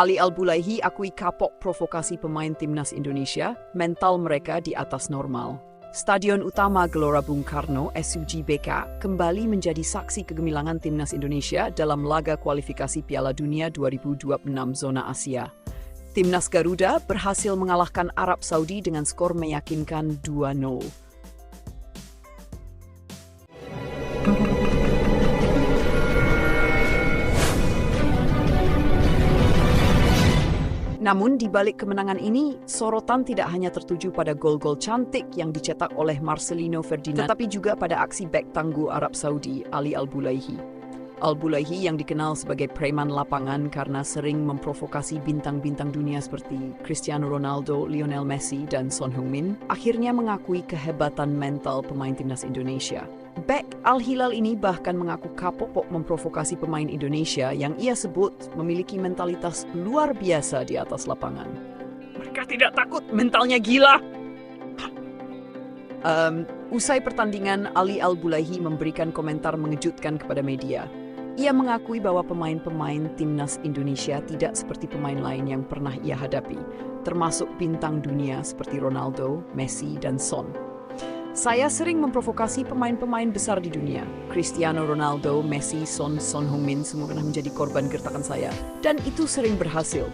Ali Al-Bulaihi akui kapok provokasi pemain timnas Indonesia, mental mereka di atas normal. Stadion Utama Gelora Bung Karno (SUGBK) kembali menjadi saksi kegemilangan timnas Indonesia dalam laga kualifikasi Piala Dunia 2026 zona Asia. Timnas Garuda berhasil mengalahkan Arab Saudi dengan skor meyakinkan 2-0. Namun di balik kemenangan ini, sorotan tidak hanya tertuju pada gol-gol cantik yang dicetak oleh Marcelino Ferdinand, tetapi juga pada aksi bek tangguh Arab Saudi, Ali Al-Bulaihi. Al-Bulaihi yang dikenal sebagai preman lapangan karena sering memprovokasi bintang-bintang dunia seperti Cristiano Ronaldo, Lionel Messi, dan Son Heung-min, akhirnya mengakui kehebatan mental pemain timnas Indonesia. Bek Al-Hilal ini bahkan mengaku kapok memprovokasi pemain Indonesia yang ia sebut memiliki mentalitas luar biasa di atas lapangan. Mereka tidak takut, mentalnya gila. Usai pertandingan, Ali Al-Bulaihi memberikan komentar mengejutkan kepada media. Ia mengakui bahwa pemain-pemain timnas Indonesia tidak seperti pemain lain yang pernah ia hadapi, termasuk bintang dunia seperti Ronaldo, Messi, dan Son. Saya sering memprovokasi pemain-pemain besar di dunia. Cristiano Ronaldo, Messi, Son Heung-min semua pernah menjadi korban gertakan saya. Dan itu sering berhasil.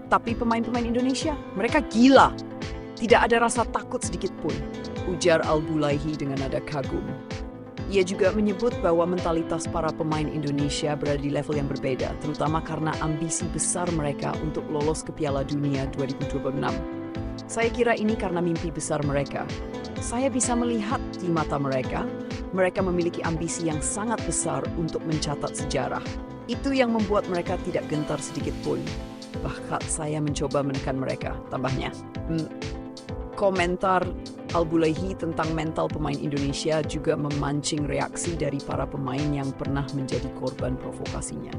Tapi pemain-pemain Indonesia, mereka gila. Tidak ada rasa takut sedikit pun, ujar Al-Bulaihi dengan nada kagum. Ia juga menyebut bahwa mentalitas para pemain Indonesia berada di level yang berbeda, terutama karena ambisi besar mereka untuk lolos ke Piala Dunia 2026. Saya kira ini karena mimpi besar mereka. Saya bisa melihat di mata mereka, mereka memiliki ambisi yang sangat besar untuk mencatat sejarah. Itu yang membuat mereka tidak gentar sedikit pun. Bahkan saya mencoba menekan mereka, tambahnya. Komentar Al-Bulaihi tentang mental pemain Indonesia juga memancing reaksi dari para pemain yang pernah menjadi korban provokasinya.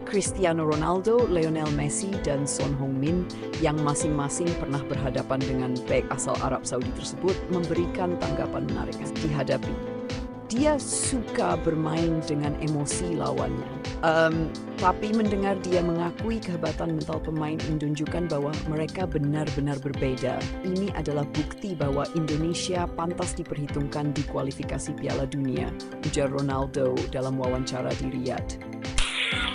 Cristiano Ronaldo, Lionel Messi, dan Son Heung-min yang masing-masing pernah berhadapan dengan bek asal Arab Saudi tersebut memberikan tanggapan menarik dihadapi. Dia suka bermain dengan emosi lawannya. Tapi mendengar dia mengakui kehebatan mental pemain menunjukkan bahwa mereka benar-benar berbeda. Ini adalah bukti bahwa Indonesia pantas diperhitungkan di kualifikasi Piala Dunia, ujar Ronaldo dalam wawancara di Riyadh.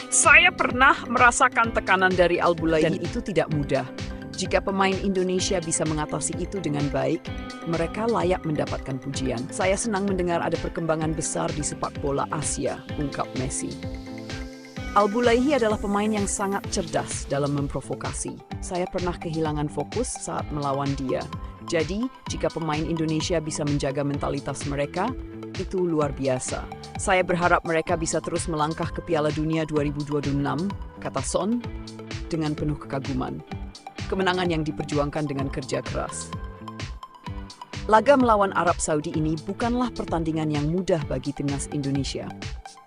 Saya pernah merasakan tekanan dari Al-Bulaihi dan itu tidak mudah. Jika pemain Indonesia bisa mengatasi itu dengan baik, mereka layak mendapatkan pujian. Saya senang mendengar ada perkembangan besar di sepak bola Asia, ungkap Messi. Al-Bulaihi adalah pemain yang sangat cerdas dalam memprovokasi. Saya pernah kehilangan fokus saat melawan dia. Jadi, jika pemain Indonesia bisa menjaga mentalitas mereka, itu luar biasa. Saya berharap mereka bisa terus melangkah ke Piala Dunia 2026, kata Son, dengan penuh kekaguman. Kemenangan yang diperjuangkan dengan kerja keras. Laga melawan Arab Saudi ini bukanlah pertandingan yang mudah bagi timnas Indonesia.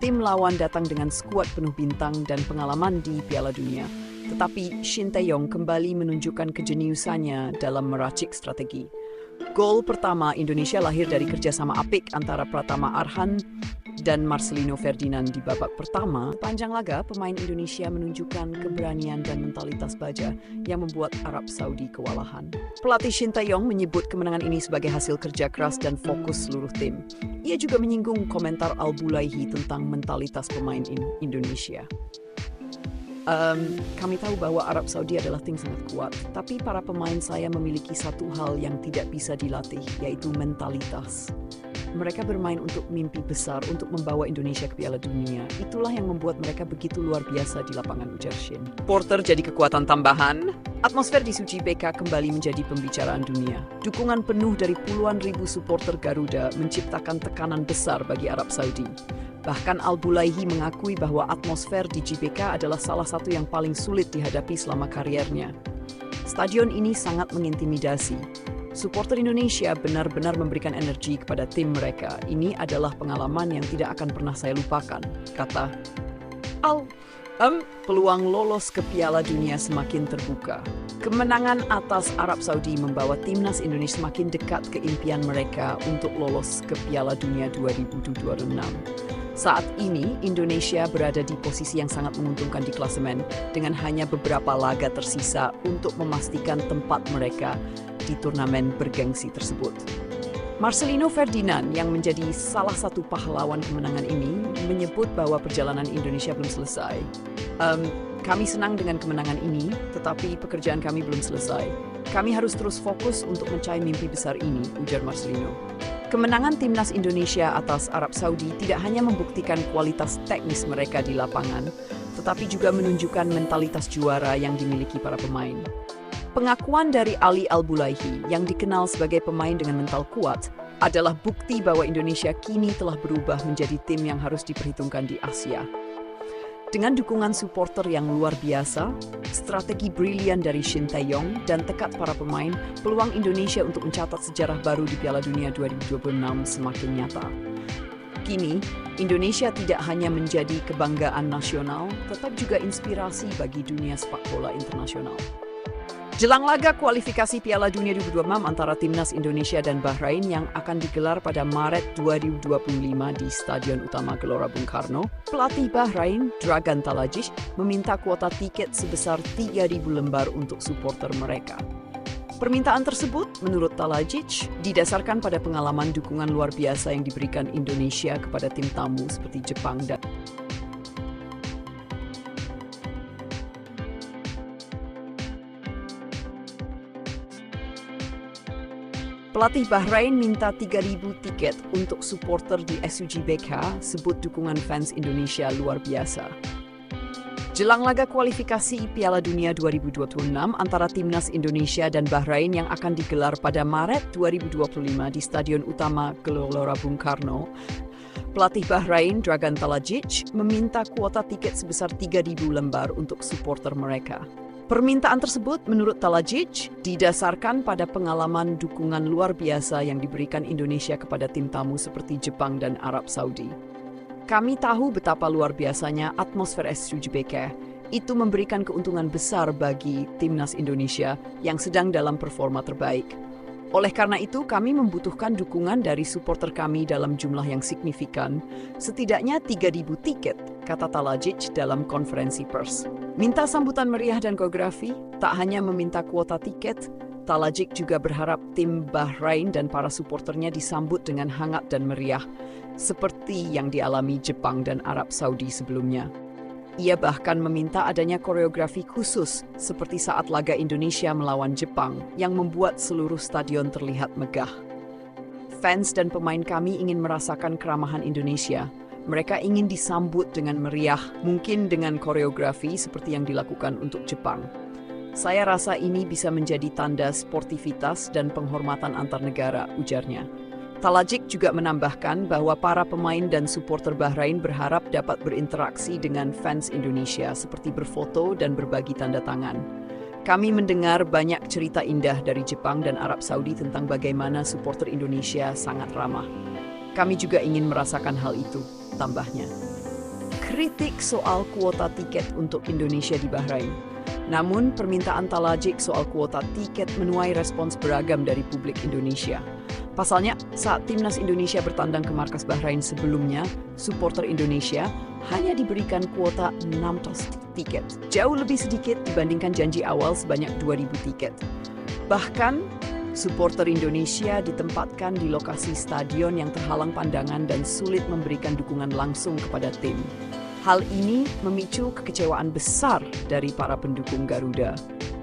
Tim lawan datang dengan skuad penuh bintang dan pengalaman di Piala Dunia. Tetapi Shin Tae-yong kembali menunjukkan kejeniusannya dalam meracik strategi. Gol pertama Indonesia lahir dari kerjasama apik antara Pratama Arhan dan Marcelino Ferdinand di babak pertama. Panjang laga, pemain Indonesia menunjukkan keberanian dan mentalitas baja yang membuat Arab Saudi kewalahan. Pelatih Shin Tae-yong menyebut kemenangan ini sebagai hasil kerja keras dan fokus seluruh tim. Ia juga menyinggung komentar Al-Bulaihi tentang mentalitas pemain Indonesia. Kami tahu bahwa Arab Saudi adalah tim sangat kuat, tapi para pemain saya memiliki satu hal yang tidak bisa dilatih, yaitu mentalitas. Mereka bermain untuk mimpi besar, untuk membawa Indonesia ke Piala Dunia. Itulah yang membuat mereka begitu luar biasa di lapangan, ujar Shin. Supporter jadi kekuatan tambahan. Atmosfer di SUGBK kembali menjadi pembicaraan dunia. Dukungan penuh dari puluhan ribu supporter Garuda menciptakan tekanan besar bagi Arab Saudi. Bahkan Al-Bulaihi mengakui bahwa atmosfer di GBK adalah salah satu yang paling sulit dihadapi selama kariernya. Stadion ini sangat mengintimidasi. Supporter Indonesia benar-benar memberikan energi kepada tim mereka. Ini adalah pengalaman yang tidak akan pernah saya lupakan, kata peluang lolos ke Piala Dunia semakin terbuka. Kemenangan atas Arab Saudi membawa timnas Indonesia semakin dekat ke impian mereka untuk lolos ke Piala Dunia 2026. Saat ini, Indonesia berada di posisi yang sangat menguntungkan di klasemen dengan hanya beberapa laga tersisa untuk memastikan tempat mereka di turnamen bergengsi tersebut. Marcelino Ferdinand yang menjadi salah satu pahlawan kemenangan ini menyebut bahwa perjalanan Indonesia belum selesai. Kami senang dengan kemenangan ini, tetapi pekerjaan kami belum selesai. Kami harus terus fokus untuk mencapai mimpi besar ini, ujar Marcelino. Kemenangan timnas Indonesia atas Arab Saudi tidak hanya membuktikan kualitas teknis mereka di lapangan, tetapi juga menunjukkan mentalitas juara yang dimiliki para pemain. Pengakuan dari Ali Al-Bulaihi yang dikenal sebagai pemain dengan mental kuat adalah bukti bahwa Indonesia kini telah berubah menjadi tim yang harus diperhitungkan di Asia. Dengan dukungan supporter yang luar biasa, strategi brilian dari Shin Tae-yong dan tekad para pemain, peluang Indonesia untuk mencatat sejarah baru di Piala Dunia 2026 semakin nyata. Kini, Indonesia tidak hanya menjadi kebanggaan nasional, tetapi juga inspirasi bagi dunia sepak bola internasional. Jelang laga kualifikasi Piala Dunia 2026 antara Timnas Indonesia dan Bahrain yang akan digelar pada Maret 2025 di Stadion Utama Gelora Bung Karno, pelatih Bahrain, Dragan Talajic, meminta kuota tiket sebesar 3.000 lembar untuk supporter mereka. Permintaan tersebut, menurut Talajic, didasarkan pada pengalaman dukungan luar biasa yang diberikan Indonesia kepada tim tamu seperti Jepang dan Pelatih Bahrain minta 3.000 tiket untuk supporter di SUGBK, sebut dukungan fans Indonesia luar biasa. Jelang laga kualifikasi Piala Dunia 2026 antara Timnas Indonesia dan Bahrain yang akan digelar pada Maret 2025 di Stadion Utama Gelora Bung Karno, pelatih Bahrain, Dragan Talajic, meminta kuota tiket sebesar 3.000 lembar untuk supporter mereka. Permintaan tersebut, menurut Talajic, didasarkan pada pengalaman dukungan luar biasa yang diberikan Indonesia kepada tim tamu seperti Jepang dan Arab Saudi. Kami tahu betapa luar biasanya atmosfer SUGBK. Itu memberikan keuntungan besar bagi timnas Indonesia yang sedang dalam performa terbaik. Oleh karena itu, kami membutuhkan dukungan dari supporter kami dalam jumlah yang signifikan, setidaknya 3.000 tiket, kata Talajic dalam konferensi pers. Minta sambutan meriah dan koreografi, tak hanya meminta kuota tiket, Talajic juga berharap tim Bahrain dan para supporternya disambut dengan hangat dan meriah, seperti yang dialami Jepang dan Arab Saudi sebelumnya. Ia bahkan meminta adanya koreografi khusus seperti saat laga Indonesia melawan Jepang yang membuat seluruh stadion terlihat megah. Fans dan pemain kami ingin merasakan keramahan Indonesia. Mereka ingin disambut dengan meriah, mungkin dengan koreografi seperti yang dilakukan untuk Jepang. Saya rasa ini bisa menjadi tanda sportivitas dan penghormatan antar negara, ujarnya. Talajic juga menambahkan bahwa para pemain dan supporter Bahrain berharap dapat berinteraksi dengan fans Indonesia seperti berfoto dan berbagi tanda tangan. Kami mendengar banyak cerita indah dari Jepang dan Arab Saudi tentang bagaimana supporter Indonesia sangat ramah. Kami juga ingin merasakan hal itu, tambahnya. Kritik soal kuota tiket untuk Indonesia di Bahrain. Namun, permintaan Talajic soal kuota tiket menuai respons beragam dari publik Indonesia. Pasalnya, saat timnas Indonesia bertandang ke markas Bahrain sebelumnya, supporter Indonesia hanya diberikan kuota 600 tiket. Jauh lebih sedikit dibandingkan janji awal sebanyak 2.000 tiket. Bahkan, supporter Indonesia ditempatkan di lokasi stadion yang terhalang pandangan dan sulit memberikan dukungan langsung kepada tim. Hal ini memicu kekecewaan besar dari para pendukung Garuda.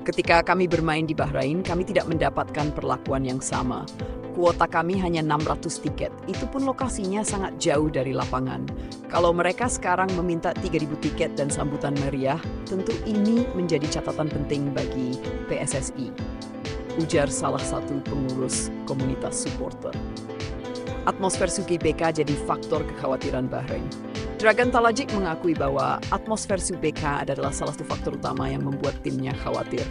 Ketika kami bermain di Bahrain, kami tidak mendapatkan perlakuan yang sama. Kuota kami hanya 600 tiket, itu pun lokasinya sangat jauh dari lapangan. Kalau mereka sekarang meminta 3.000 tiket dan sambutan meriah, tentu ini menjadi catatan penting bagi PSSI, ujar salah satu pengurus komunitas supporter. Atmosfer SUGBK jadi faktor kekhawatiran Bahrain. Dragan Talajic mengakui bahwa atmosfer SUGBK adalah salah satu faktor utama yang membuat timnya khawatir.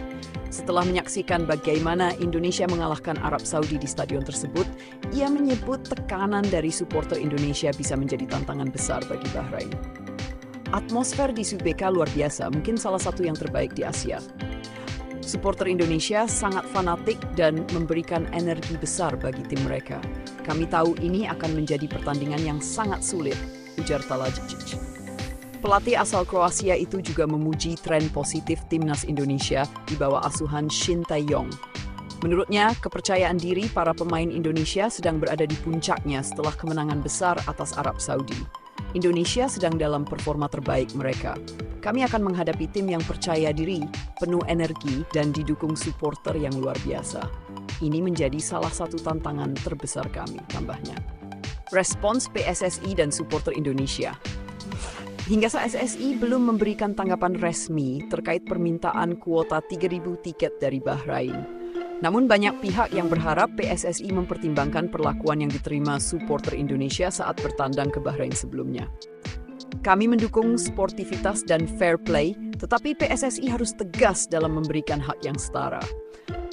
Setelah menyaksikan bagaimana Indonesia mengalahkan Arab Saudi di stadion tersebut, ia menyebut tekanan dari supporter Indonesia bisa menjadi tantangan besar bagi Bahrain. Atmosfer di SUGBK luar biasa, mungkin salah satu yang terbaik di Asia. Supporter Indonesia sangat fanatik dan memberikan energi besar bagi tim mereka. Kami tahu ini akan menjadi pertandingan yang sangat sulit. ujar Talajic. Pelatih asal Kroasia itu juga memuji tren positif timnas Indonesia di bawah asuhan Shin Tae-yong. Menurutnya, kepercayaan diri para pemain Indonesia sedang berada di puncaknya setelah kemenangan besar atas Arab Saudi. Indonesia sedang dalam performa terbaik mereka. Kami akan menghadapi tim yang percaya diri, penuh energi, dan didukung supporter yang luar biasa. Ini menjadi salah satu tantangan terbesar kami, tambahnya. Respons PSSI dan supporter Indonesia. Hingga saat PSSI belum memberikan tanggapan resmi terkait permintaan kuota 3.000 tiket dari Bahrain. Namun banyak pihak yang berharap PSSI mempertimbangkan perlakuan yang diterima supporter Indonesia saat bertandang ke Bahrain sebelumnya. Kami mendukung sportivitas dan fair play, tetapi PSSI harus tegas dalam memberikan hak yang setara.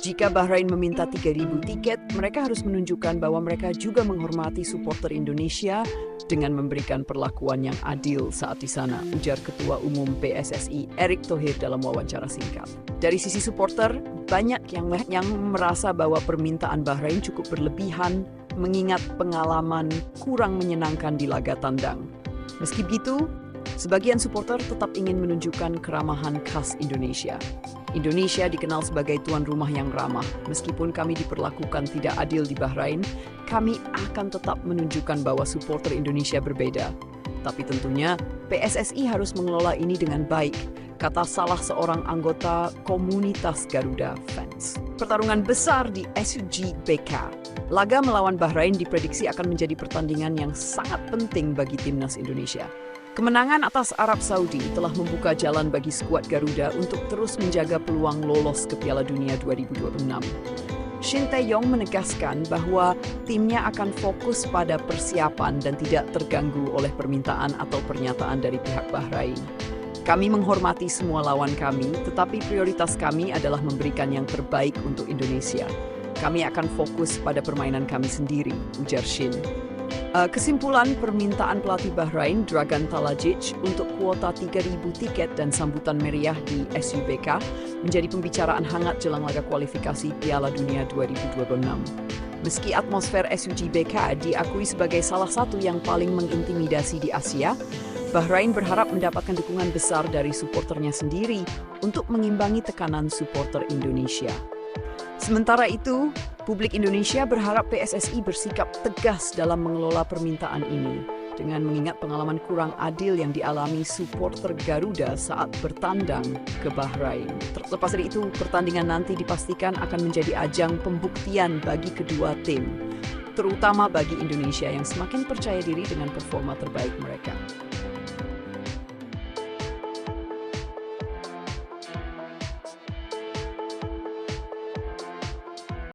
Jika Bahrain meminta 3.000 tiket, mereka harus menunjukkan bahwa mereka juga menghormati supporter Indonesia dengan memberikan perlakuan yang adil saat di sana, ujar Ketua Umum PSSI Erick Thohir dalam wawancara singkat. Dari sisi supporter, banyak yang merasa bahwa permintaan Bahrain cukup berlebihan, mengingat pengalaman kurang menyenangkan di laga tandang. Meski begitu, sebagian supporter tetap ingin menunjukkan keramahan khas Indonesia. Indonesia dikenal sebagai tuan rumah yang ramah. Meskipun kami diperlakukan tidak adil di Bahrain, kami akan tetap menunjukkan bahwa supporter Indonesia berbeda. Tapi tentunya PSSI harus mengelola ini dengan baik, kata salah seorang anggota komunitas Garuda fans. Pertarungan besar di SUGBK. Laga melawan Bahrain diprediksi akan menjadi pertandingan yang sangat penting bagi timnas Indonesia. Kemenangan atas Arab Saudi telah membuka jalan bagi skuad Garuda untuk terus menjaga peluang lolos ke Piala Dunia 2026. Shin Tae-yong menegaskan bahwa timnya akan fokus pada persiapan dan tidak terganggu oleh permintaan atau pernyataan dari pihak Bahrain. Kami menghormati semua lawan kami, tetapi prioritas kami adalah memberikan yang terbaik untuk Indonesia. Kami akan fokus pada permainan kami sendiri, ujar Shin. Kesimpulan permintaan pelatih Bahrain Dragan Talajic untuk kuota 3.000 tiket dan sambutan meriah di SUBK menjadi pembicaraan hangat jelang laga kualifikasi Piala Dunia 2026. Meski atmosfer SUGBK diakui sebagai salah satu yang paling mengintimidasi di Asia, Bahrain berharap mendapatkan dukungan besar dari supporternya sendiri untuk mengimbangi tekanan supporter Indonesia. Sementara itu, publik Indonesia berharap PSSI bersikap tegas dalam mengelola permintaan ini, dengan mengingat pengalaman kurang adil yang dialami supporter Garuda saat bertandang ke Bahrain. Terlepas dari itu, pertandingan nanti dipastikan akan menjadi ajang pembuktian bagi kedua tim, terutama bagi Indonesia yang semakin percaya diri dengan performa terbaik mereka.